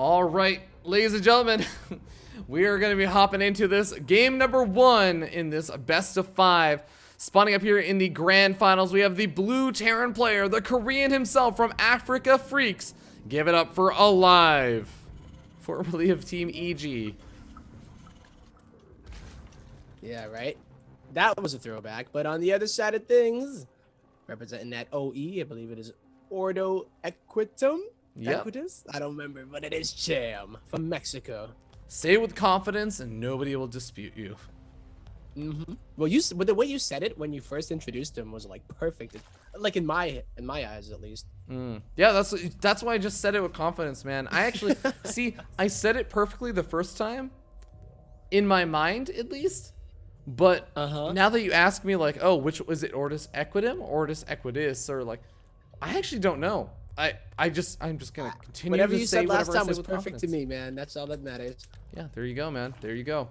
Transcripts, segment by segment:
All right, ladies and gentlemen, we are going to be hopping into this game number 1 in this best of 5. Spawning up here in the grand finals, we have the blue Terran player, the Korean himself from Africa Freaks. Give it up for aLive, formerly of Team EG. Yeah, right. That was a throwback. But on the other side of things, representing that OE, I believe it is Ordo Equitum. Yep. Equitus? I don't remember, but it is Cham from Mexico. Say it with confidence, and nobody will dispute you. Well, but the way you said it when you first introduced him was like perfect, like in my eyes at least. Yeah, that's why I just said it with confidence, man. I actually see. I said it perfectly the first time, in my mind at least. But now that you ask me, like, oh, which was it, Ortus Equitum, Ortus Equitus, or like, I actually don't know. I'm just gonna continue. Whatever to you say said last whatever I time say was with perfect to confidence. me, man. That's all that matters. Yeah, there you go, man. There you go.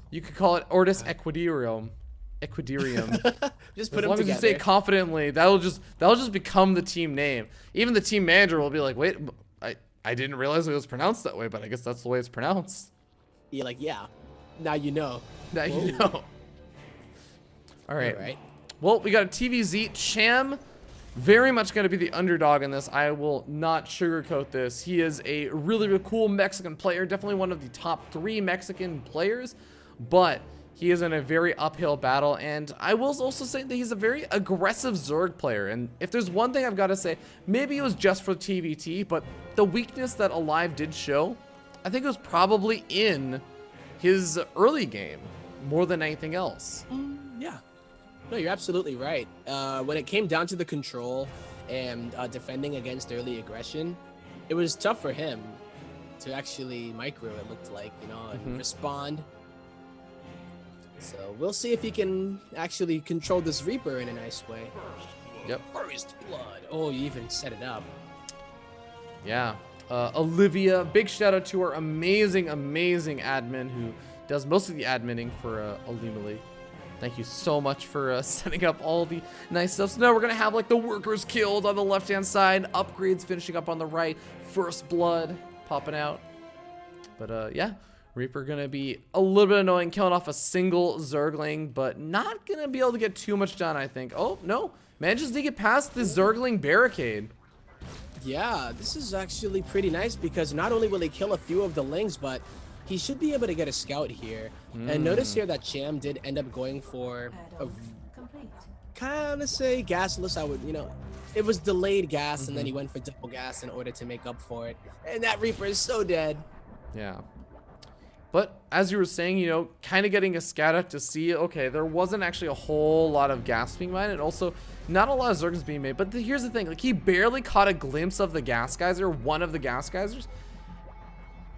You could call it Ortus Equidarium. Just put As them long as you together. say it confidently, that'll just become the team name. Even the team manager will be like, wait, I didn't realize it was pronounced that way, but I guess that's the way it's pronounced. You're like, yeah. Now you know. Now you know. All right. All right. Well, we got a TVZ. Cham, very much going to be the underdog in this. I will not sugarcoat this. He is a really, really cool Mexican player. Definitely one of the top 3 Mexican players. But he is in a very uphill battle. And I will also say that he's a very aggressive Zerg player. And if there's one thing I've got to say, maybe it was just for TVT, but the weakness that aLive did show, I think it was probably in his early game more than anything else. Yeah. No, you're absolutely right. When it came down to the control and defending against early aggression, it was tough for him to actually micro, it looked like, you know, and respond. So we'll see if he can actually control this Reaper in a nice way. Yep. First blood. Oh, you even set it up. Yeah. Olivia, big shout out to our amazing admin who does most of the adminning for Alimali. Thank you so much for setting up all the nice stuff. So now we're going to have like the workers killed on the left-hand side, upgrades finishing up on the right, first blood popping out. But yeah, Reaper going to be a little bit annoying, killing off a single Zergling, but not going to be able to get too much done, I think. Oh, no. Manages to get past the Zergling barricade. Yeah, this is actually pretty nice because not only will he kill a few of the Lings, but he should be able to get a scout here. And notice here that Cham did end up going for a kind of say gasless. I would, you know, it was delayed gas and then he went for double gas in order to make up for it. And that Reaper is so dead. Yeah. But as you were saying, you know, kind of getting a scout out to see, okay, there wasn't actually a whole lot of gas being mined, and also not a lot of Zergs being made. But here's the thing, like, he barely caught a glimpse of the gas geyser, one of the gas geysers.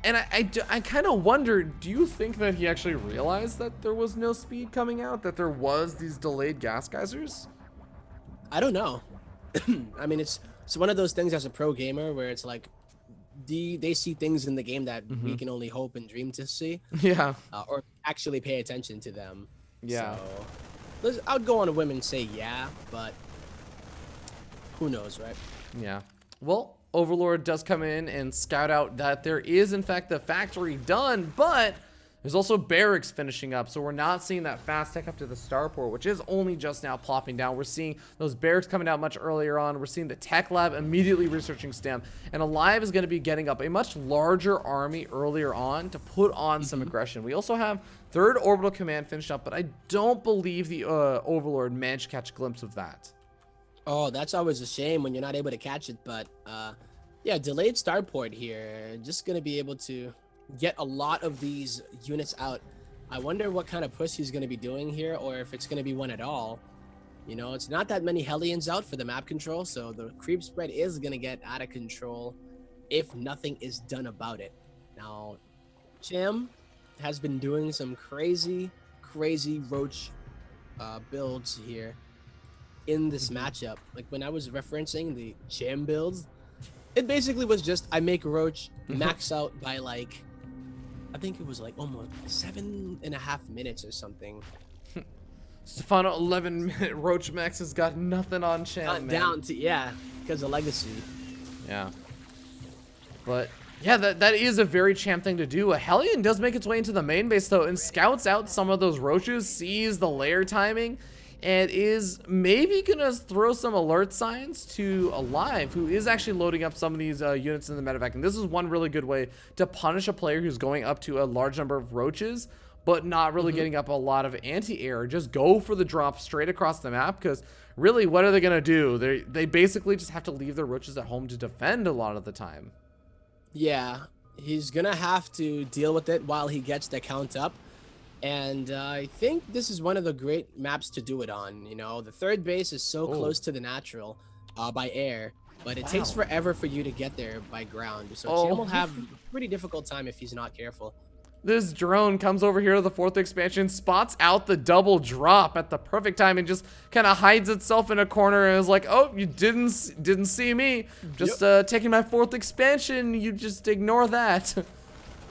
And I kind of wonder, do you think that he actually realized that there was no speed coming out, that there was these delayed gas geysers? I don't know. I mean, it's one of those things as a pro gamer where it's like, they see things in the game that we can only hope and dream to see. Yeah. Or actually pay attention to them. Yeah. So, I would go on a whim and say yeah, but who knows, right? Yeah. Well, Overlord does come in and scout out that there is, in fact, the factory done, but there's also barracks finishing up, so we're not seeing that fast tech up to the starport, which is only just now plopping down. We're seeing those barracks coming out much earlier on. We're seeing the tech lab immediately researching STEM, and aLive is going to be getting up a much larger army earlier on to put on some aggression. We also have third orbital command finished up, but I don't believe the Overlord managed to catch a glimpse of that. Oh, that's always a shame when you're not able to catch it, but yeah, delayed starport here. Just going to be able to get a lot of these units out. I wonder what kind of push he's going to be doing here, or if it's going to be one at all. You know, it's not that many Hellions out for the map control, so the creep spread is going to get out of control if nothing is done about it. Now, Cham has been doing some crazy roach builds here in this matchup. Like when I was referencing the Cham builds, it basically was just I make roach max out by like, I think it was like almost 7.5 minutes or something. Stefano 11-minute Roach Max has got nothing on Cham, man. Down to, yeah, because of legacy. Yeah. But Yeah, that is a very Cham thing to do. A Hellion does make its way into the main base, though, and scouts out some of those roaches, sees the lair timing, and is maybe going to throw some alert signs to aLive, who is actually loading up some of these units in the medevac. And this is one really good way to punish a player who's going up to a large number of roaches, but not really getting up a lot of anti-air. Just go for the drop straight across the map, because really, what are they going to do? They basically just have to leave their roaches at home to defend a lot of the time. Yeah, he's gonna have to deal with it while he gets the count up. And I think this is one of the great maps to do it on. You know, the third base is so close to the natural by air, but it takes forever for you to get there by ground. So Cham will have a pretty difficult time if he's not careful. This drone comes over here to the 4th expansion, spots out the double drop at the perfect time, and just kind of hides itself in a corner and is like, oh, you didn't see me. Just taking my 4th expansion. You just ignore that.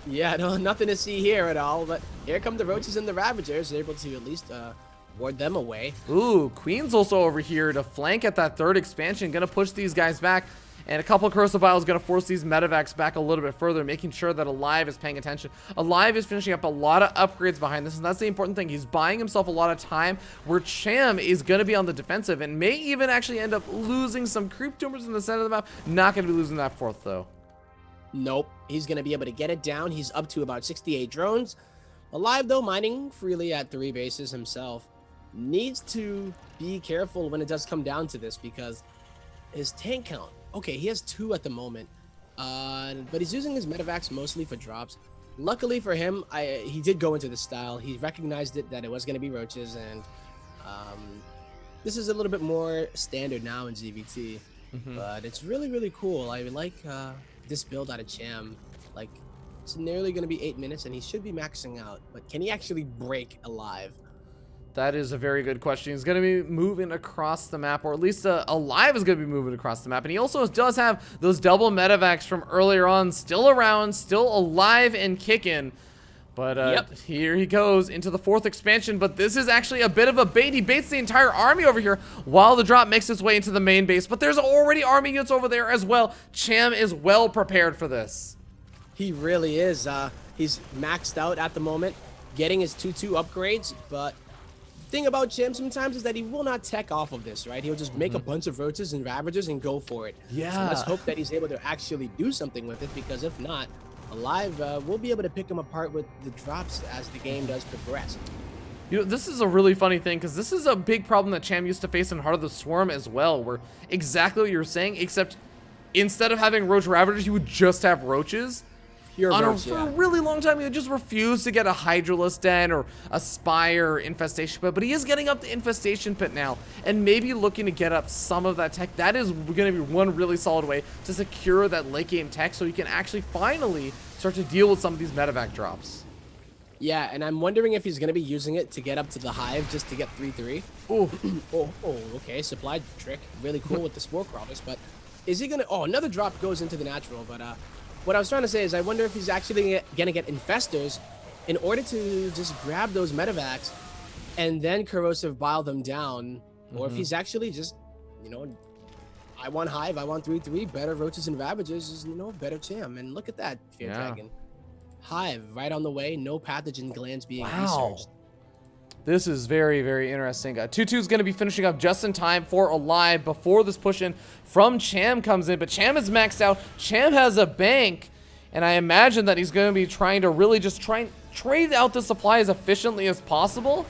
Yeah, no, nothing to see here at all. But here come the roaches and the ravagers, able to at least ward them away. Ooh, Queen's also over here to flank at that 3rd expansion. Gonna push these guys back. And a couple of Corsair Biles is going to force these medevacs back a little bit further, making sure that aLive is paying attention. aLive is finishing up a lot of upgrades behind this, and that's the important thing. He's buying himself a lot of time, where Cham is going to be on the defensive and may even actually end up losing some creep tumors in the center of the map. Not going to be losing that 4th, though. Nope. He's going to be able to get it down. He's up to about 68 drones. aLive, though, mining freely at 3 bases himself. Needs to be careful when it does come down to this, because his tank count, okay, he has 2 at the moment, but he's using his medevacs mostly for drops. Luckily for him, he did go into the style. He recognized that it was going to be roaches, and this is a little bit more standard now in ZvT. But it's really, really cool. I like this build out of Cham. Like, it's nearly going to be 8 minutes, and he should be maxing out. But can he actually break aLive? That is a very good question. He's going to be moving across the map, or at least aLive is going to be moving across the map. And he also does have those double medevacs from earlier on still around, still alive and kicking. But here he goes into the 4th expansion. But this is actually a bit of a bait. He baits the entire army over here while the drop makes its way into the main base. But there's already army units over there as well. Cham is well prepared for this. He really is. He's maxed out at the moment, getting his 2-2 upgrades, but thing about Cham sometimes is that he will not tech off of this, right? He'll just make a bunch of roaches and ravagers and go for it. Yeah. So let's hope that he's able to actually do something with it, because if not, aLive will be able to pick him apart with the drops as the game does progress. You know, this is a really funny thing, because this is a big problem that Cham used to face in Heart of the Swarm as well, where exactly what you're saying, except instead of having roach ravagers, you would just have roaches. For a really long time, he just refused to get a Hydralisk Den or a Spire infestation pit, but he is getting up the infestation pit now, and maybe looking to get up some of that tech. That is going to be one really solid way to secure that late game tech, so you can actually finally start to deal with some of these medevac drops. Yeah, and I'm wondering if he's going to be using it to get up to the hive just to get 3-3. Oh, okay, supply trick, really cool with the spore crawlers, but is he going to, another drop goes into the natural, but what I was trying to say is I wonder if he's actually going to get infestors in order to just grab those medevacs and then corrosive bile them down, or if he's actually just, you know, I want hive, I want 3-3, better roaches and ravagers is, you know, better Cham. And look at that, Fear Dragon. Hive right on the way, no pathogen glands being researched. This is very, very interesting. 2-2 is going to be finishing up just in time for aLive before this push in from Cham comes in. But Cham is maxed out. Cham has a bank. And I imagine that he's going to be trying to really just try and trade out the supply as efficiently as possible.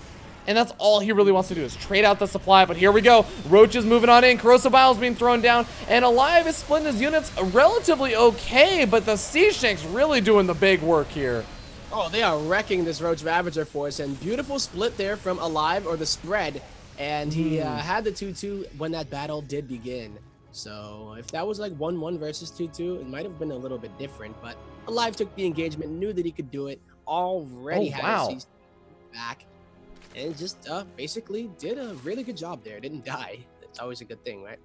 And that's all he really wants to do is trade out the supply. But here we go. Roach is moving on in. Corrosive Bile is being thrown down. And aLive is splitting his units relatively okay. But the Siege Tank's really doing the big work here. Oh, they are wrecking this Roach Ravager force, and beautiful split there from aLive, or the spread, and he had the 2-2 when that battle did begin. So if that was like 1-1 versus 2-2, it might have been a little bit different, but aLive took the engagement, knew that he could do it, already had his back, and just basically did a really good job there. Didn't die. That's always a good thing, right?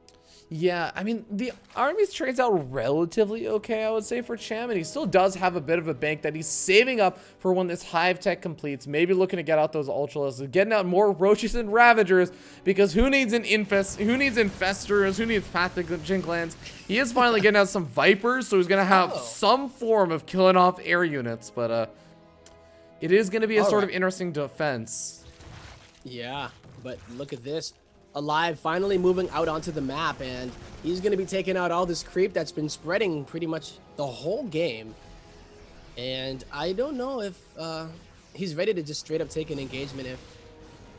Yeah, I mean, the armies trades out relatively okay, I would say, for Cham, and he still does have a bit of a bank that he's saving up for when this hive tech completes. Maybe looking to get out those ultralists, getting out more roaches and ravagers, because who needs infestors, who needs pathogen glands? He is finally getting out some vipers, so he's gonna have some form of killing off air units, but it is gonna be a sort of interesting defense. Yeah, but look at this. aLive finally moving out onto the map, and he's going to be taking out all this creep that's been spreading pretty much the whole game. And I don't know if he's ready to just straight up take an engagement if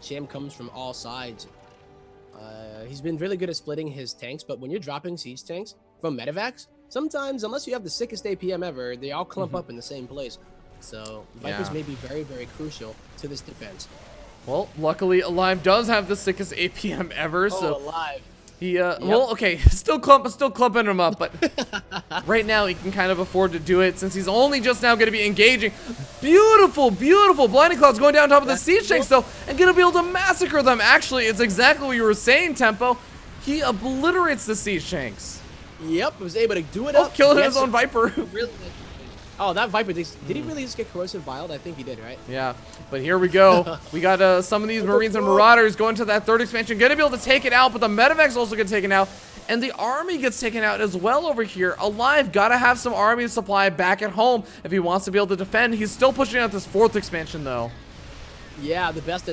Cham comes from all sides. He's been really good at splitting his tanks, but when you're dropping siege tanks from medevacs, sometimes, unless you have the sickest APM ever, they all clump up in the same place. So Vipers may be very, very crucial to this defense. Well, luckily, aLive does have the sickest APM ever, so aLive. he, well, okay, still clumping him up, but right now he can kind of afford to do it since he's only just now going to be engaging. Beautiful, beautiful blinding clouds going down top of the siege tanks, though, and going to be able to massacre them. Actually, it's exactly what you were saying, Tempo. He obliterates the siege tanks. Yep, was able to do it up. Killing his own Viper. Really? Oh, that Viper, did he really just get corrosive biled? I think he did, right? Yeah, but here we go. We got some of these Marines and Marauders going to that third expansion. Going to be able to take it out, but the medevac's also get taken out. And the army gets taken out as well over here. aLive got to have some army supply back at home if he wants to be able to defend. He's still pushing out this fourth expansion, though. Yeah, the best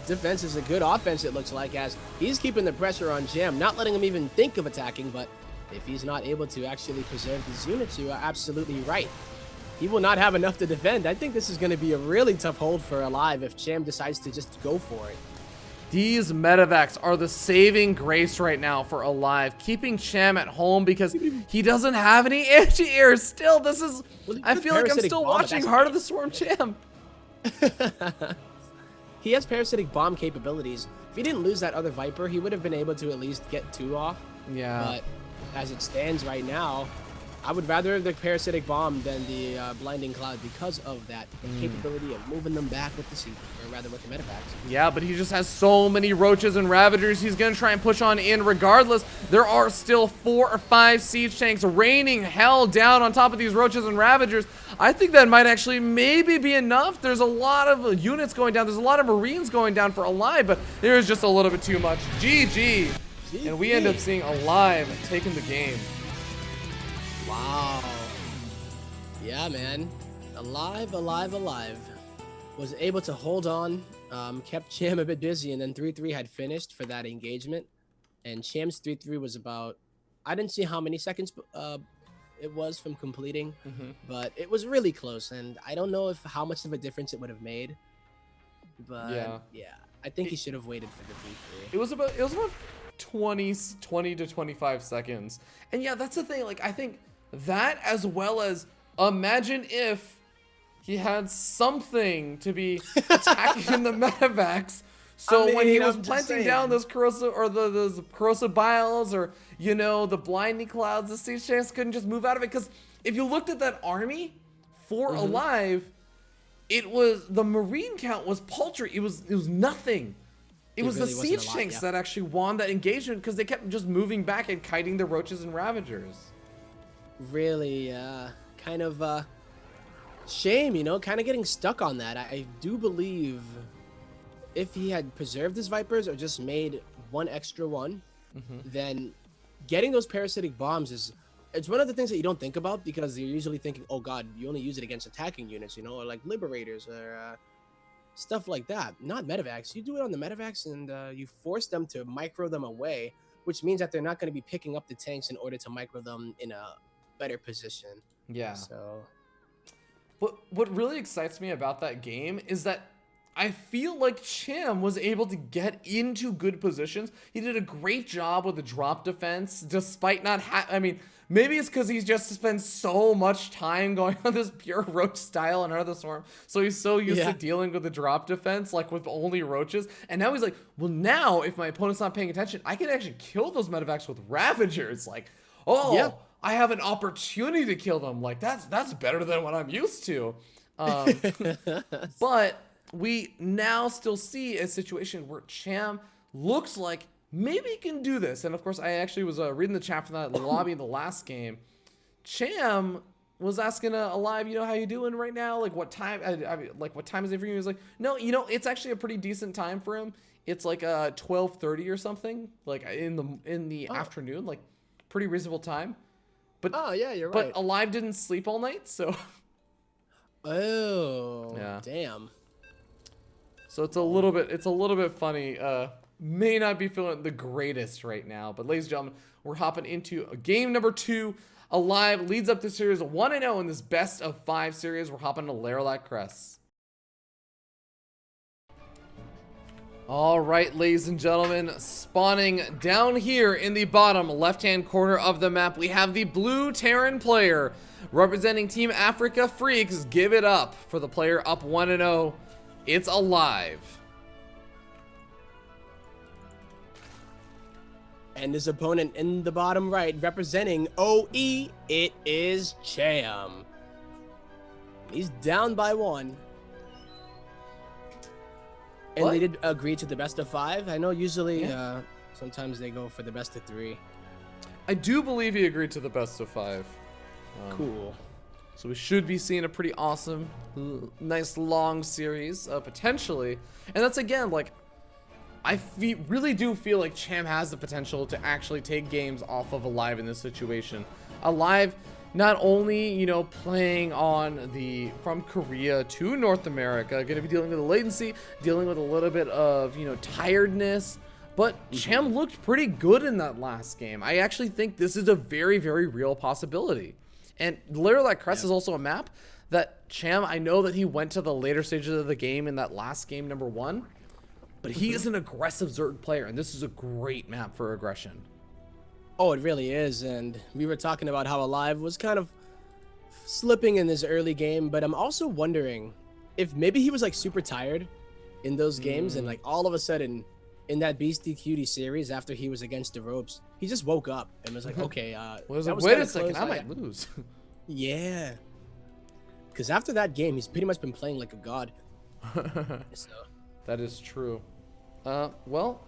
defense is a good offense, it looks like, as he's keeping the pressure on Cham, not letting him even think of attacking, but if he's not able to actually preserve these units, you are absolutely right. He will not have enough to defend. I think this is going to be a really tough hold for aLive if Cham decides to just go for it. These medevacs are the saving grace right now for aLive, keeping Cham at home because he doesn't have any anti-air still. This is, I feel like I'm still watching Heart of the Swarm Cham. He has parasitic bomb capabilities. If he didn't lose that other Viper, he would have been able to at least get 2 off. Yeah. But as it stands right now, I would rather the parasitic bomb than the blinding cloud because of that capability of moving them back with the siege, or rather with the medevacs. Yeah, but he just has so many roaches and ravagers. He's gonna try and push on in regardless. There are still 4 or 5 siege tanks raining hell down on top of these roaches and ravagers. I think that might actually maybe be enough. There's a lot of units going down. There's a lot of Marines going down for aLive, but there is just a little bit too much. GG. And we end up seeing aLive taking the game. Wow. Yeah, man. aLive was able to hold on, kept Cham a bit busy, and then 3-3 had finished for that engagement. And Cham's 3-3 was about, I didn't see how many seconds it was from completing, but it was really close, and I don't know how much of a difference it would have made. But yeah, I think he should have waited for the 3-3. It was about 20 to 25 seconds. And yeah, that's the thing. Like, I think that, as well as imagine if he had something to be attacking in the medevacs. So when he was planting down those corrosive or those corrosive biles, or you know, the blinding clouds, the siege tanks couldn't just move out of it. Because if you looked at that army for aLive, it was, the Marine count was paltry. It was nothing. It was really the siege tanks that actually won that engagement because they kept just moving back and kiting the roaches and ravagers. Really, kind of shame, you know, kind of getting stuck on that. I do believe if he had preserved his Vipers or just made one extra one, then getting those parasitic bombs it's one of the things that you don't think about because you're usually thinking, oh god, you only use it against attacking units, you know, or like liberators or stuff like that. Not medevacs. You do it on the medevacs and you force them to micro them away, which means that they're not going to be picking up the tanks in order to micro them in a better position. Yeah. So what really excites me about that game is that I feel like Cham was able to get into good positions. He did a great job with the drop defense, despite not I mean, maybe it's because he's just spent so much time going on this pure roach style in Heart of the Swarm. So he's so used to dealing with the drop defense, like with only roaches. And now he's like, well, now if my opponent's not paying attention, I can actually kill those medevacs with Ravagers. Like, oh, I have an opportunity to kill them. Like, that's better than what I'm used to. But we now still see a situation where Cham looks like maybe he can do this. And of course, I actually was reading the chat from that lobby in the last game. Cham was asking aLive, you know, how you doing right now? Like, what time? I mean, like, what time is it for you? He was like, no, you know, it's actually a pretty decent time for him. It's like 12:30 or something, like in the afternoon, like pretty reasonable time. But yeah, you're right. But aLive didn't sleep all night, so. Oh, yeah. Damn. So it's a little bit funny. May not be feeling the greatest right now, but ladies and gentlemen, we're hopping into game number 2. aLive leads up the series 1-0 in this best of 5 series. We're hopping to Lerlac Crest. All right, ladies and gentlemen, spawning down here in the bottom left-hand corner of the map, we have the blue Terran player representing Team Africa Freaks. Give it up for the player up 1-0. It's aLive. And his opponent in the bottom right, representing OE, it is Cham. He's down by 1. And they did agree to the best of 5. I know usually sometimes they go for the best of 3. I do believe he agreed to the best of 5. Cool. So we should be seeing a pretty awesome, nice long series, potentially. And that's, again, like, I really do feel like Cham has the potential to actually take games off of aLive in this situation. aLive, not only, you know, playing on from Korea to North America, going to be dealing with the latency, dealing with a little bit of, you know, tiredness, but Cham looked pretty good in that last game. I actually think this is a very, very real possibility. And Lerlac Crest is also a map that Cham, I know that he went to the later stages of the game in that last game, number 1, but he is an aggressive Zerg player, and this is a great map for aggression. Oh, it really is. And we were talking about how aLive was kind of slipping in this early game, but I'm also wondering if maybe he was like super tired in those games and like all of a sudden in that Beastie Cutie series after he was against the ropes, he just woke up and was like, okay, wait a second, I might lose. Yeah. Because after that game, he's pretty much been playing like a god. So. That is true. Well,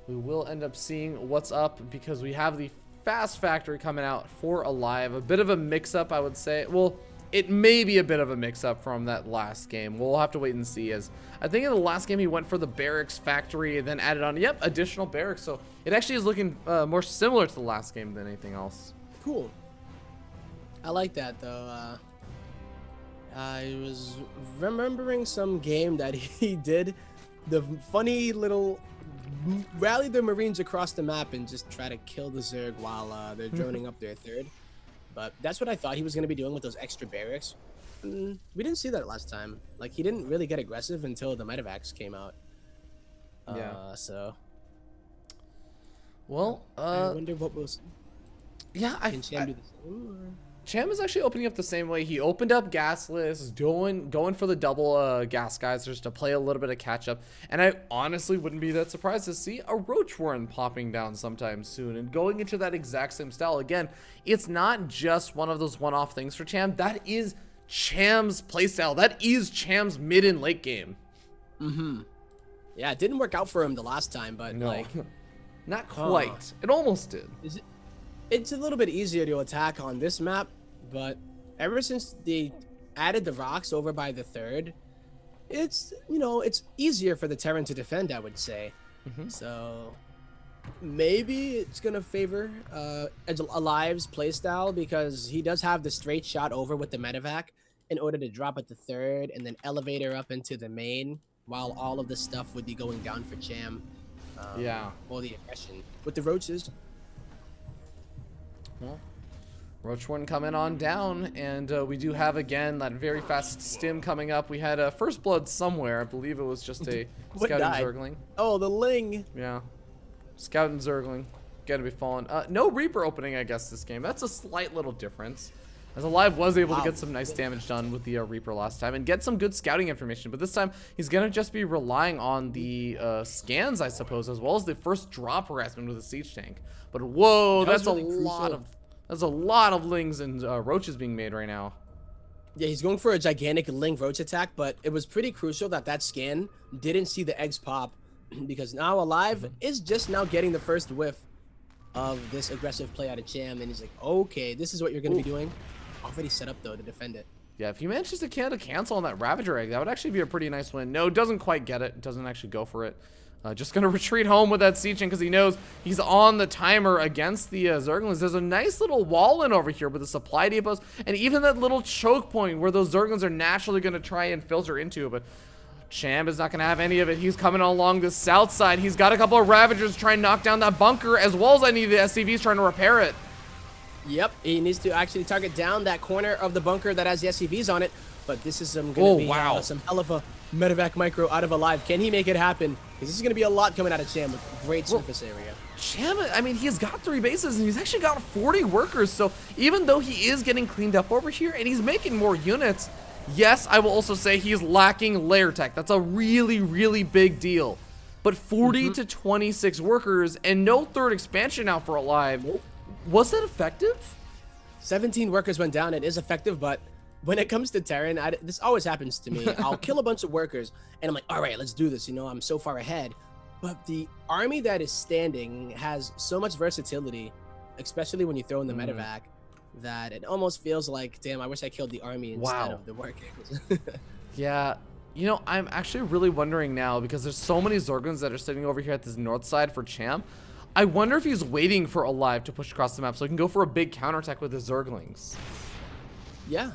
we will end up seeing what's up because we have the Fast Factory coming out for aLive. A bit of a mix-up, I would say. Well, it may be a bit of a mix-up from that last game. We'll have to wait and see. As I think in the last game he went for the Barracks Factory and then added on, additional barracks. So it actually is looking more similar to the last game than anything else. Cool. I like that, though. I was remembering some game that he did. The funny little rally the Marines across the map and just try to kill the Zerg while they're droning up their third. But that's what I thought he was going to be doing with those extra barracks. We didn't see that last time. Like, he didn't really get aggressive until the Medivacs came out. So. Well, I wonder what we'll see. Yeah, Can Cham do the same? Or? Cham is actually opening up the same way. He opened up gasless, going for the double gas geysers to play a little bit of catch up. And I honestly wouldn't be that surprised to see a Roach Warren popping down sometime soon and going into that exact same style. Again, it's not just one of those one-off things for Cham. That is Cham's playstyle. That is Cham's mid and late game. Yeah, it didn't work out for him the last time, but no, like, not quite. It almost did. It's a little bit easier to attack on this map, but ever since they added the rocks over by the third, it's, you know, it's easier for the Terran to defend, I would say. So maybe it's gonna favor aLive's playstyle because he does have the straight shot over with the medevac in order to drop at the third and then elevator up into the main while all of this stuff would be going down for Cham. Or the aggression with the roaches. Well, Roach Warren coming on down, and we do have again that very fast stim coming up. We had a First Blood somewhere. I believe it was just a Scouting Zergling. Oh, the Ling. Yeah, Scouting Zergling. Gotta be fallen. No Reaper opening, I guess, this game. That's a slight little difference. As aLive was able to get some nice damage done with the Reaper last time and get some good scouting information, but this time he's gonna just be relying on the scans, I suppose, as well as the first drop harassment with a siege tank. But whoa, that's really a lot of Lings and Roaches being made right now. Yeah, he's going for a gigantic Ling Roach attack, but it was pretty crucial that that scan didn't see the eggs pop because now aLive is just now getting the first whiff of this aggressive play out of Cham, and he's like, okay, this is what you're going to be doing. Already set up, though, to defend it. Yeah, if he manages to cancel on that Ravager egg, that would actually be a pretty nice win. No, doesn't quite get it. Doesn't actually go for it. Just going to retreat home with that Siege because he knows he's on the timer against the Zerglings. There's a nice little wall in over here with the supply depots and even that little choke point where those Zerglings are naturally going to try and filter into. But Cham is not going to have any of it. He's coming along the south side. He's got a couple of Ravagers to try and knock down that bunker, as well as any of the SCVs trying to repair it. Yep, he needs to actually target down that corner of the bunker that has the SCVs on it. But this is going to be some hell of a medevac micro out of aLive. Can he make it happen? Because this is going to be a lot coming out of Cham with great surface area. Cham, I mean, he's got 3 bases and he's actually got 40 workers. So even though he is getting cleaned up over here and he's making more units, yes, I will also say he's lacking layer tech. That's a really, really big deal. But 40 to 26 workers and no third expansion out for aLive. Was that effective? 17 workers went down. It is effective, but when it comes to Terran, this always happens to me. I'll kill a bunch of workers, and I'm like, all right, let's do this. You know, I'm so far ahead. But the army that is standing has so much versatility, especially when you throw in the medevac, that it almost feels like, damn, I wish I killed the army instead of the workers. Yeah. You know, I'm actually really wondering now, because there's so many Zerglings that are sitting over here at this north side for Cham. I wonder if he's waiting for aLive to push across the map so he can go for a big counterattack with his Zerglings. Yeah.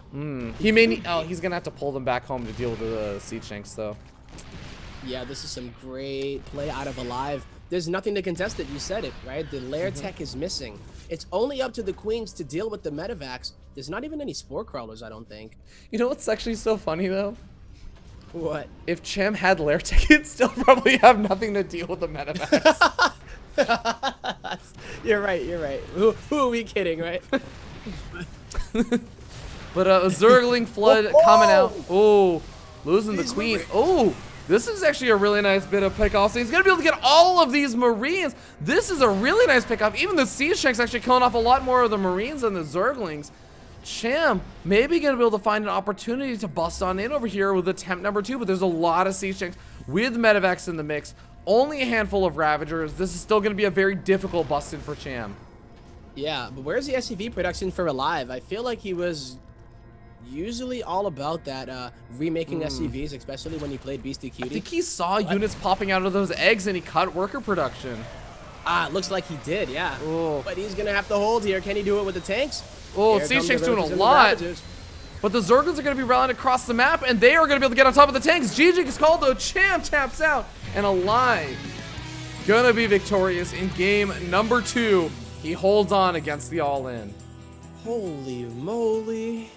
He may need, he's gonna have to pull them back home to deal with the siege tanks though. Yeah, this is some great play out of aLive. There's nothing to contest it. You said it, right? The layer tech is missing. It's only up to the queens to deal with the medevacs. There's not even any spore crawlers, I don't think. You know what's actually so funny though? What? If Cham had layer tech, he'd still probably have nothing to deal with the medevacs. You're right, you're right. Who are we kidding, right? But a Zergling flood coming out. Oh, losing the queen. Oh, this is actually a really nice bit of pickoff. So he's going to be able to get all of these Marines. This is a really nice pickoff. Even the Siege tanks actually killing off a lot more of the Marines than the Zerglings. Cham maybe going to be able to find an opportunity to bust on in over here with attempt number 2, but there's a lot of Siege tanks with medevacs in the mix. Only a handful of Ravagers. This is still going to be a very difficult bust in for Cham. Yeah, but where's the SCV production for aLive? I feel like he was usually all about that remaking SCVs, especially when he played Beastie Cutie. I think he saw units popping out of those eggs and he cut worker production. It looks like he did, yeah. Ooh. But he's going to have to hold here. Can he do it with the tanks? Oh, Siege Tank's doing a lot. But the Zerglings are going to be rallying across the map, and they are going to be able to get on top of the tanks. GG is called, though. Cham taps out, and aLive going to be victorious in game number 2. He holds on against the All-In. Holy moly.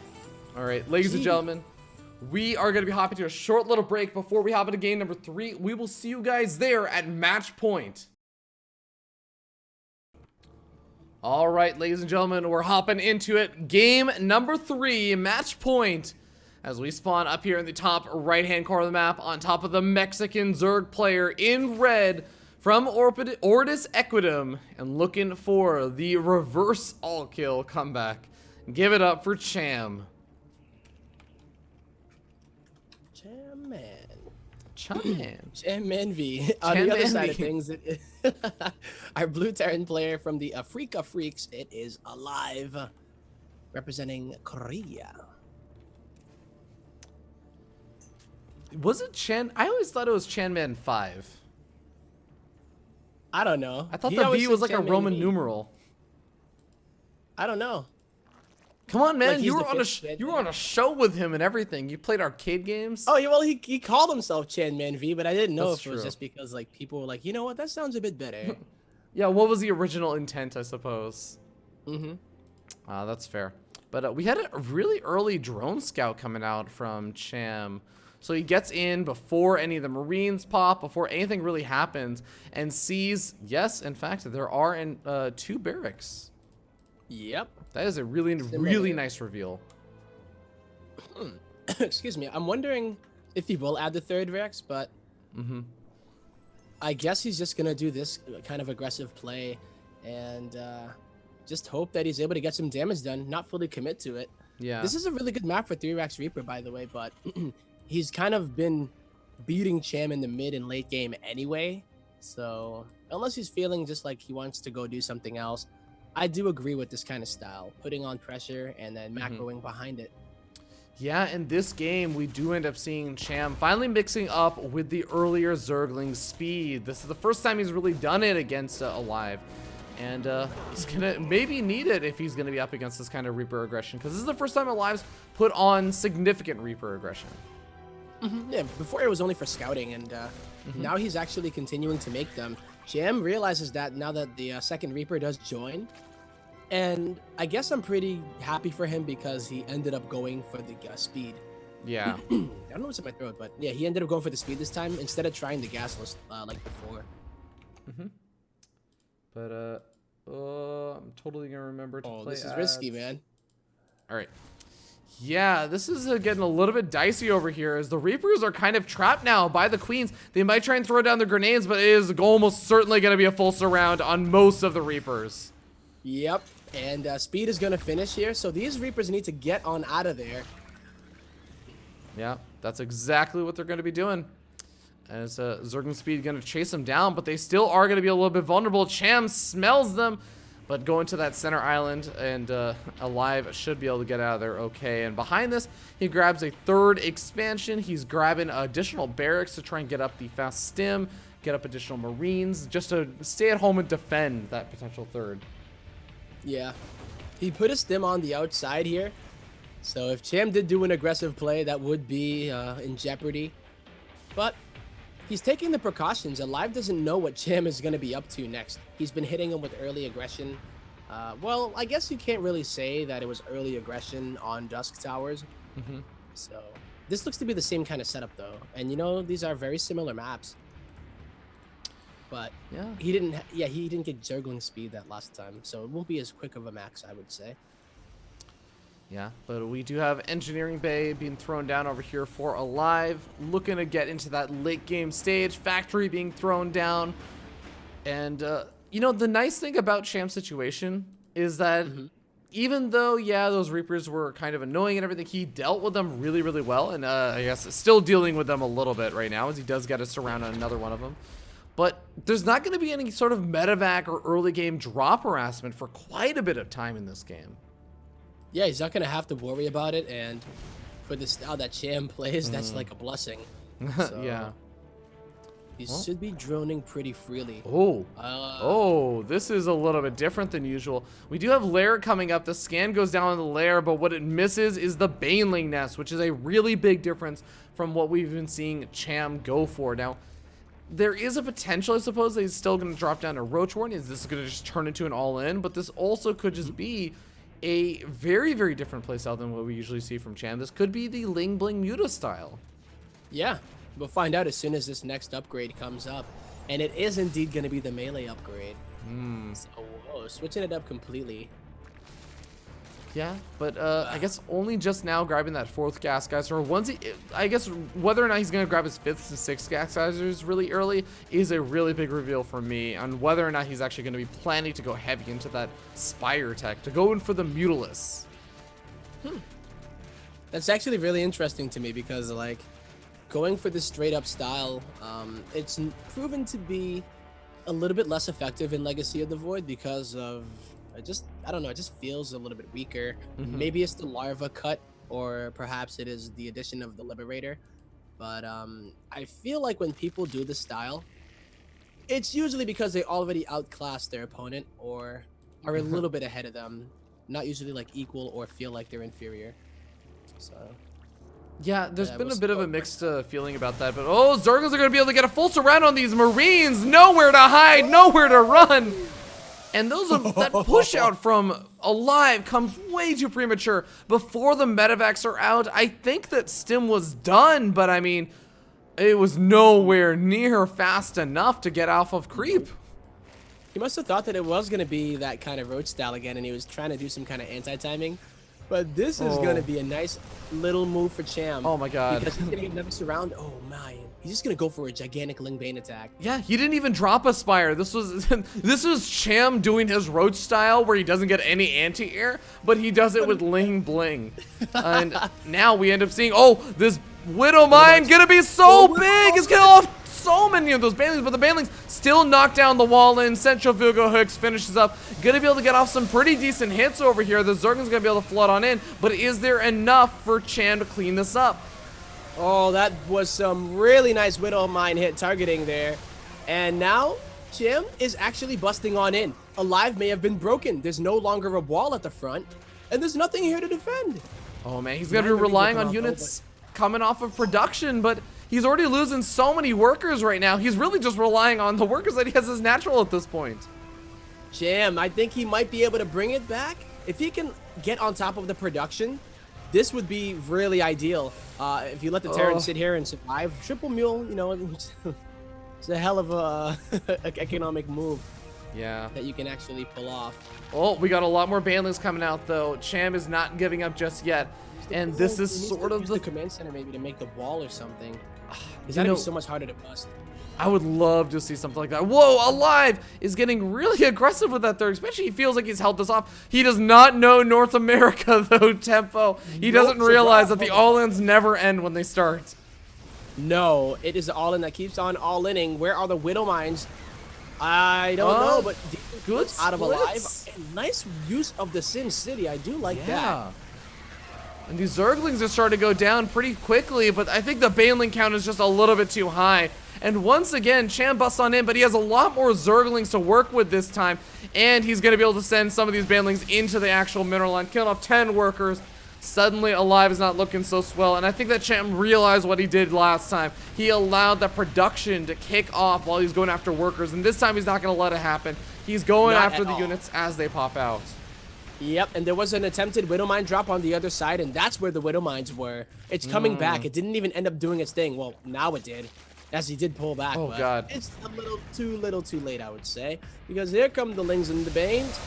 All right, ladies and gentlemen, we are going to be hopping to a short little break before we hop into game number 3. We will see you guys there at match point. All right, ladies and gentlemen, we're hopping into it. Game number 3, match point. As we spawn up here in the top right-hand corner of the map on top of the Mexican Zerg player in red from Ortis Equitum and looking for the reverse all-kill comeback. Give it up for Cham. Cham V. On the other side of things, our blue Terran player from the Africa Freaks, it is aLive, representing Korea. Was it Chan? I always thought it was Chanman 5. I don't know. I thought the V was like a Roman numeral. I don't know. Come on, man! Like you were on a show with him and everything. You played arcade games. Oh yeah, well he called himself Chanman V, but I didn't know if it was just because like people were like, you know what, that sounds a bit better. Yeah, what was the original intent, I suppose? That's fair. But we had a really early drone scout coming out from Cham. So he gets in before any of the Marines pop, before anything really happens, and sees, yes, in fact, there are 2 barracks. Yep. That is a really nice reveal. Excuse me. I'm wondering if he will add the 3rd Rex, but I guess he's just going to do this kind of aggressive play and just hope that he's able to get some damage done, not fully commit to it. Yeah. This is a really good map for 3-Rex Reaper, by the way, but he's kind of been beating Cham in the mid and late game anyway. So unless he's feeling just like he wants to go do something else, I do agree with this kind of style, putting on pressure and then macroing behind it. Yeah, in this game, we do end up seeing Cham finally mixing up with the earlier Zergling's speed. This is the first time he's really done it against aLive. And he's gonna maybe need it if he's gonna be up against this kind of Reaper aggression, because this is the first time aLive's put on significant Reaper aggression. Yeah, before it was only for scouting, and now he's actually continuing to make them. Cham realizes that now that the second Reaper does join, and I guess I'm pretty happy for him because he ended up going for the speed. Yeah. I don't know what's in my throat, but yeah, he ended up going for the speed this time instead of trying the gasless like before. But I'm totally gonna remember to play. This is risky, man. All right. Yeah, this is getting a little bit dicey over here as the Reapers are kind of trapped now by the Queens. They might try and throw down their grenades, but it is almost certainly going to be a full surround on most of the Reapers. Yep, and speed is going to finish here, so these Reapers need to get on out of there. Yeah, that's exactly what they're going to be doing. As Zergling's speed going to chase them down, but they still are going to be a little bit vulnerable. Cham smells them. But going to that center island, and aLive should be able to get out of there okay. And behind this, he grabs a third expansion. He's grabbing additional barracks to try and get up the fast stim, get up additional marines, just to stay at home and defend that potential third. Yeah, he put a stim on the outside here. So if Cham did do an aggressive play, that would be in jeopardy. But he's taking the precautions. aLive doesn't know what Cham is going to be up to next. He's been hitting him with early aggression. Well, I guess you can't really say that it was early aggression on Dusk Towers. So this looks to be the same kind of setup, though. And, you know, these are very similar maps. But yeah, he didn't get Zergling speed that last time. So it won't be as quick of a max, I would say. Yeah, but we do have Engineering Bay being thrown down over here for aLive. Looking to get into that late game stage. Factory being thrown down. And, you know, the nice thing about Cham's situation is that even though, yeah, those Reapers were kind of annoying and everything, he dealt with them really, really well. And I guess still dealing with them a little bit right now as he does get a surround on another one of them. But there's not going to be any sort of medevac or early game drop harassment for quite a bit of time in this game. Yeah, he's not going to have to worry about it, and for the style that Cham plays, that's like a blessing. So, yeah. He should be droning pretty freely. Oh, this is a little bit different than usual. We do have Lair coming up. The scan goes down on the Lair, but what it misses is the Baneling Nest, which is a really big difference from what we've been seeing Cham go for. Now, there is a potential, I suppose, that he's still going to drop down to Roach Warren. Is this going to just turn into an all-in? But this also could just be a very, very different playstyle than what we usually see from Cham. This could be the Ling Bling Muta style. Yeah, we'll find out as soon as this next upgrade comes up. And it is indeed going to be the melee upgrade. So, whoa, switching it up completely. Yeah, but I guess only just now grabbing that fourth gas geyser. Once I guess whether or not he's going to grab his fifth and sixth gas geysers really early is a really big reveal for me on whether or not he's actually going to be planning to go heavy into that Spire tech, to go in for the Mutalisk. That's actually really interesting to me because, like, going for this straight up style, it's proven to be a little bit less effective in Legacy of the Void because of I don't know, it just feels a little bit weaker. Maybe it's the larva cut, or perhaps it is the addition of the Liberator. But I feel like when people do this style, it's usually because they already outclass their opponent or are a little bit ahead of them. Not usually like equal or feel like they're inferior. So yeah, there's been a bit of a mixed feeling about that. But oh, Zerglings are going to be able to get a full surround on these Marines. Nowhere to hide, nowhere to run. And that push out from aLive comes way too premature. Before the medevacs are out, I think that Stim was done, but I mean, it was nowhere near fast enough to get off of creep. He must have thought that it was going to be that kind of road style again, and he was trying to do some kind of anti-timing. But this is going to be a nice little move for Cham. Oh my god. Because he's going to get another surround. Oh my. He's just going to go for a gigantic Ling Bane attack. Yeah, he didn't even drop a Spire. This was Cham doing his Roach style where he doesn't get any anti-air, but he does it with Ling Bling. And now we end up seeing, oh, this Widow Mine going to be so big. It's going to so many of those banelings, but the banelings still knock down the wall in. Centrifugal hooks finishes up. Gonna be able to get off some pretty decent hits over here. The Zergling's gonna be able to flood on in, but is there enough for Cham to clean this up? Oh, that was some really nice Widow Mine hit targeting there. And now, Cham is actually busting on in. aLive may have been broken. There's no longer a wall at the front, and there's nothing here to defend. Oh man, he's gonna be relying on units coming off of production, but he's already losing so many workers right now. He's really just relying on the workers that he has as natural at this point. Cham, I think he might be able to bring it back. If he can get on top of the production, this would be really ideal. If you let the Terran sit here and survive, triple mule, you know, it's a hell of a economic move. Yeah. That you can actually pull off. Oh, we got a lot more banelings coming out though. Cham is not giving up just yet. And this is sort of the command center maybe to make the wall or something. It's gotta be so much harder to bust. I would love to see something like that. Whoa, aLive is getting really aggressive with that third, especially he feels like he's held this off. He does not know North America though, Tempo. He doesn't realize that the all-ins never end when they start. No, it is the all-in that keeps on all-inning. Where are the Widow Mines? I don't know, but good out of aLive. And nice use of the Sin City. I do like that. And these Zerglings are starting to go down pretty quickly, but I think the baneling count is just a little bit too high. And once again, Cham busts on in, but he has a lot more Zerglings to work with this time, and he's going to be able to send some of these banelings into the actual mineral line, killing off 10 workers. Suddenly, aLive is not looking so swell, and I think that Cham realized what he did last time. He allowed the production to kick off while he's going after workers, and this time he's not going to let it happen. He's going after the units as they pop out. Yep, and there was an attempted Widow Mine drop on the other side, and that's where the Widow Mines were. It's coming back. It didn't even end up doing its thing. Well, now it did, as he did pull back. Oh, but God. It's a little too late, I would say, because here come the Lings and the Banes.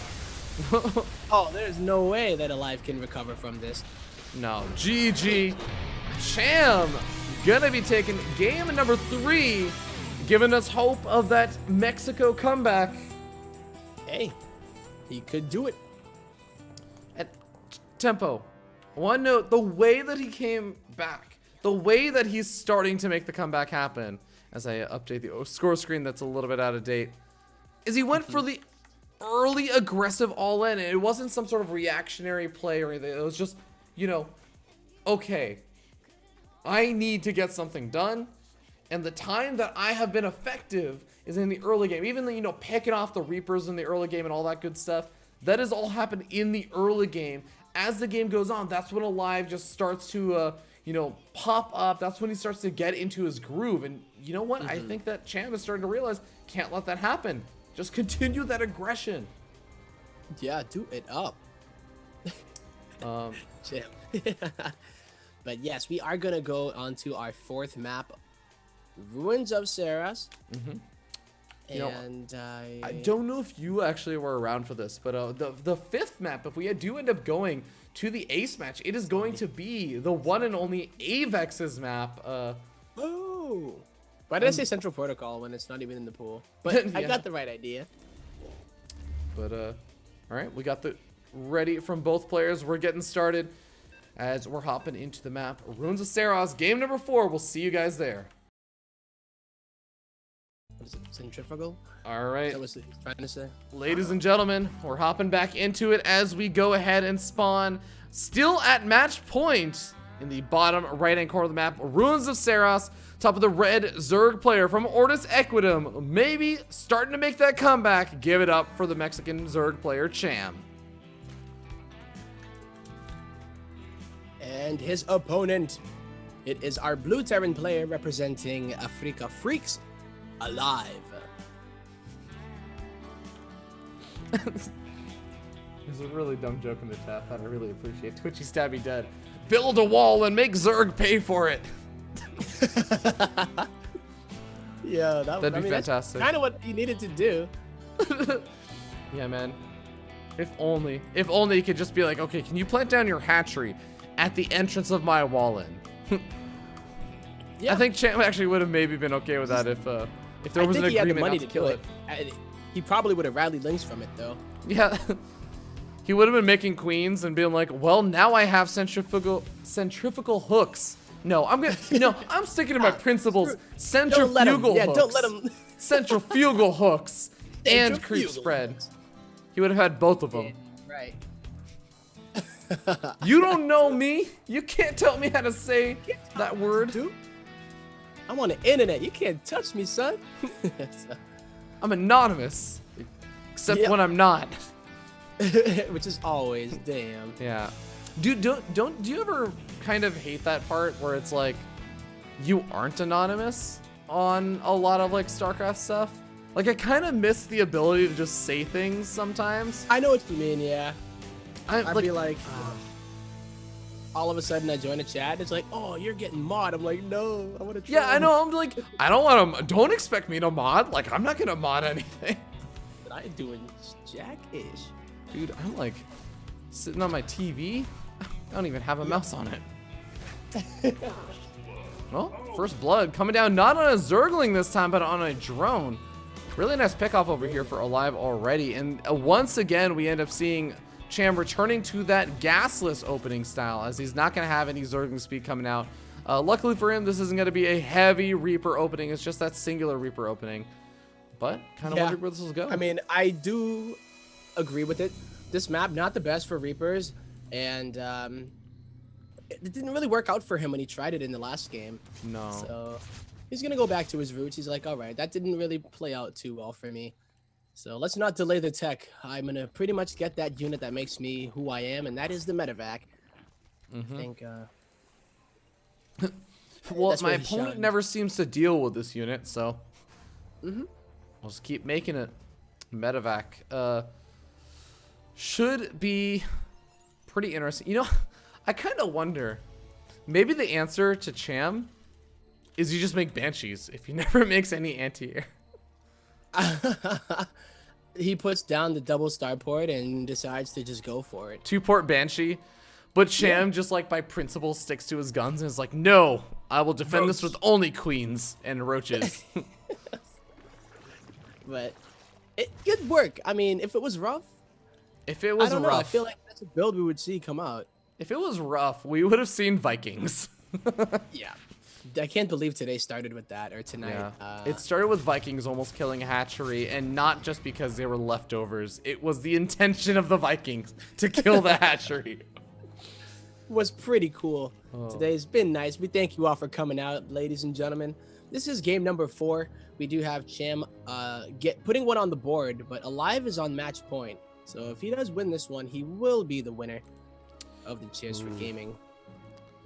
Oh, there's no way that aLive can recover from this. No, GG. Cham gonna be taking game number 3, giving us hope of that Mexico comeback. Hey, he could do it. At Tempo, one note, the way that he came back, the way that he's starting to make the comeback happen, as I update the score screen that's a little bit out of date, is he went for the early aggressive all-in, and it wasn't some sort of reactionary play or anything. It was just, you know, okay, I need to get something done, and the time that I have been effective is in the early game. Even, you know, picking off the Reapers in the early game and all that good stuff, that has all happened in the early game. As the game goes on, that's when aLive just starts to, you know, pop up. That's when he starts to get into his groove, and you know what? I think that Cham is starting to realize, can't let that happen. Just continue that aggression. Yeah, do it up. Cham. But yes, we are gonna go on to our 4th map, Ruins of Seras. And I don't know if you actually were around for this, but the 5th map, if we do end up going to the ace match, it is going to be the one and only Avex's map. Oh. Why did I say Central Protocol when it's not even in the pool? But yeah. I got the right idea. But all right, we got the ready from both players. We're getting started as we're hopping into the map. Ruins of Seras, game number 4. We'll see you guys there. What is it? Centrifugal? All right. Is that what he's trying to say? Ladies and gentlemen, we're hopping back into it as we go ahead and spawn. Still at match point in the bottom right-hand corner of the map. Ruins of Seras, top of the red Zerg player from Ortus Equitum. Maybe starting to make that comeback. Give it up for the Mexican Zerg player, Cham. And his opponent, it is our blue Terran player representing Africa Freaks, aLive. There's a really dumb joke in the chat that I really appreciate. Twitchy Stabby Dead. Build a wall and make Zerg pay for it. Yeah, that'd be fantastic. Kind of what he needed to do. Yeah, man. If only you could just be like, okay, can you plant down your hatchery at the entrance of my wall in? Yeah. I think Cham actually would have maybe been okay with that if there was an agreement not to kill it. He probably would have rallied links from it though. Yeah. He would have been making queens and being like, well, now I have centrifugal hooks No, I'm sticking to my principles. Centrifugal hooks. Yeah, don't let him. Centrifugal hooks and creep spread. He would have had both of them. Right. You don't know me. You can't tell me how to say that word. Dude, I'm on the internet. You can't touch me, son. I'm anonymous, except when I'm not. Which is always, damn. Yeah. Do you ever kind of hate that part where it's like you aren't anonymous on a lot of like StarCraft stuff? Like I kind of miss the ability to just say things sometimes. I know what you mean, yeah. I'd like, be like, all of a sudden I join a chat. It's like, oh, you're getting mod. I'm like, no, I want to try. Yeah, I know. I'm like, I don't want to. Don't expect me to mod. Like, I'm not gonna mod anything. But I doing jack-ish. Dude, I'm like sitting on my TV. I don't even have a mouse on it. Well, first blood coming down, not on a Zergling this time, but on a drone. Really nice pickoff over here for aLive already. And once again, we end up seeing Cham returning to that gasless opening style, as he's not going to have any Zergling speed coming out. Luckily for him, this isn't going to be a heavy Reaper opening. It's just that singular Reaper opening. But kind of wondering where this will go. I mean, I do agree with it. This map, not the best for Reapers. And it didn't really work out for him when he tried it in the last game. No. So he's going to go back to his roots. He's like, all right, that didn't really play out too well for me. So let's not delay the tech. I'm going to pretty much get that unit that makes me who I am, and that is the medevac. I think... well, my opponent never seems to deal with this unit, so... I'll just keep making it. Medevac. Should be pretty interesting. You know, I kind of wonder, maybe the answer to Cham is you just make Banshees if he never makes any anti-air. He puts down the double starport and decides to just go for it. 2-port Banshee, but Cham just like by principle sticks to his guns and is like, no, I will defend this with only queens and roaches. But it could work. I mean, if it was rough, if it was I don't know. rough, I feel like that's a build we would see come out. If it was rough, we would have seen Vikings. Yeah. I can't believe today started with that, or tonight. Yeah. It started with Vikings almost killing a hatchery, and not just because they were leftovers. It was the intention of the Vikings to kill the hatchery. Was pretty cool. Today's been nice. We thank you all for coming out, ladies and gentlemen. This is game number 4. We do have Cham putting one on the board, but aLive is on match point. So if he does win this one, he will be the winner of the Chairs4Gaming.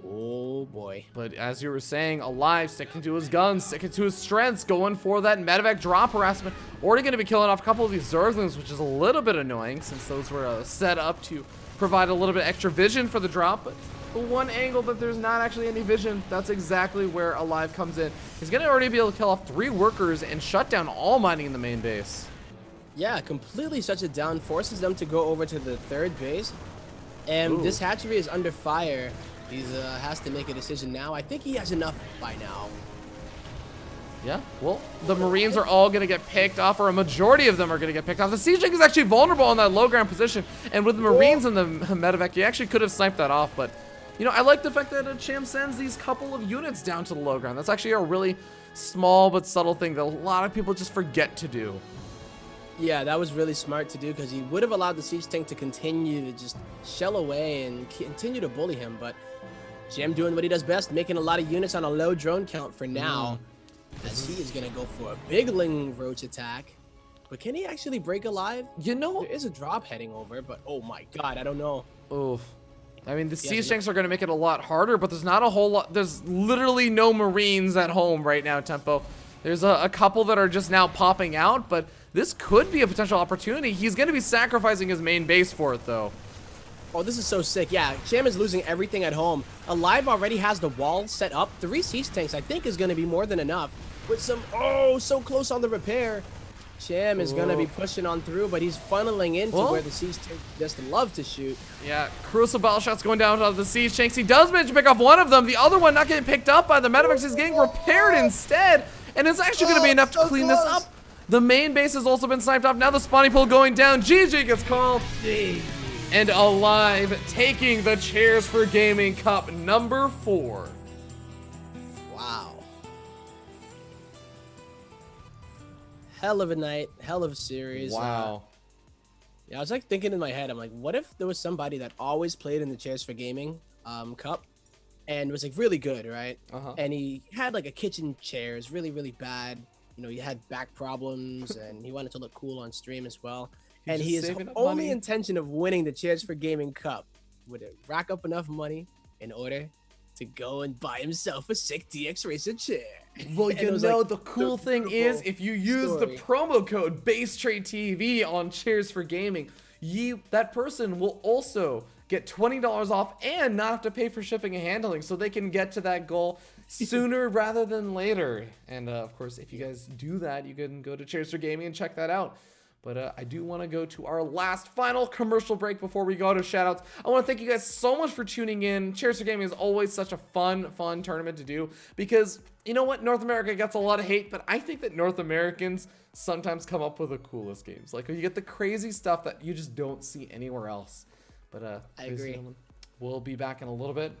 Oh boy. But as you were saying, aLive sticking to his guns, sticking to his strengths, going for that medevac drop harassment. Already going to be killing off a couple of these Zerglings, which is a little bit annoying since those were set up to provide a little bit extra vision for the drop. But the one angle that there's not actually any vision, that's exactly where aLive comes in. He's going to already be able to kill off 3 workers and shut down all mining in the main base. Yeah, completely shuts it down, forces them to go over to the 3rd base. And this hatchery is under fire. He has to make a decision now. I think he has enough by now. Yeah, well, the Marines are all going to get picked off, or a majority of them are going to get picked off. The Siege Tank is actually vulnerable in that low ground position, and with the Marines and the medevac, he actually could have sniped that off, but, you know, I like the fact that Cham sends these couple of units down to the low ground. That's actually a really small but subtle thing that a lot of people just forget to do. Yeah, that was really smart to do, because he would have allowed the Siege Tank to continue to just shell away and continue to bully him, but Cham doing what he does best, making a lot of units on a low drone count for now, as he is going to go for a bigling roach attack. But can he actually break aLive? You know, there is a drop heading over, but oh my god, I don't know. Oof. I mean, the Siege Tanks are going to make it a lot harder, but there's not a whole lot. There's literally no Marines at home right now, Tempo. There's a couple that are just now popping out, but this could be a potential opportunity. He's going to be sacrificing his main base for it, though. Oh, this is so sick. Yeah, Cham is losing everything at home. aLive already has the wall set up. 3 Siege Tanks, I think, is going to be more than enough. With some, so close on the repair. Cham is going to be pushing on through, but he's funneling into where the Siege Tanks just love to shoot. Yeah, crucial battle shots going down to the Siege Tanks. He does manage to pick off one of them. The other one not getting picked up by the medevacs. He's getting repaired instead. And it's actually going to be enough to clean this up. The main base has also been sniped off. Now the spawning pool going down. GG gets called. And aLive taking the Chairs4Gaming Cup number 4. Wow. Hell of a night, hell of a series. Wow. Yeah, I was like thinking in my head, I'm like, what if there was somebody that always played in the Chairs for Gaming Cup and was like really good, right? And he had like a kitchen chair, it's really, really bad. You know, he had back problems and he wanted to look cool on stream as well. And his only intention of winning the Chairs for Gaming Cup would rack up enough money in order to go and buy himself a sick DX Racer chair. Well, you know, like, the cool thing is, if you use the promo code BaseTradeTV on Chairs for Gaming, that person will also get $20 off and not have to pay for shipping and handling, so they can get to that goal sooner rather than later. And of course, if you guys do that, you can go to Chairs for Gaming and check that out. But I do want to go to our last final commercial break before we go to shoutouts. I want to thank you guys so much for tuning in. Chairs for Gaming is always such a fun tournament to do because, you know what, North America gets a lot of hate, but I think that North Americans sometimes come up with the coolest games. Like, you get the crazy stuff that you just don't see anywhere else. But I agree. We'll be back in a little bit.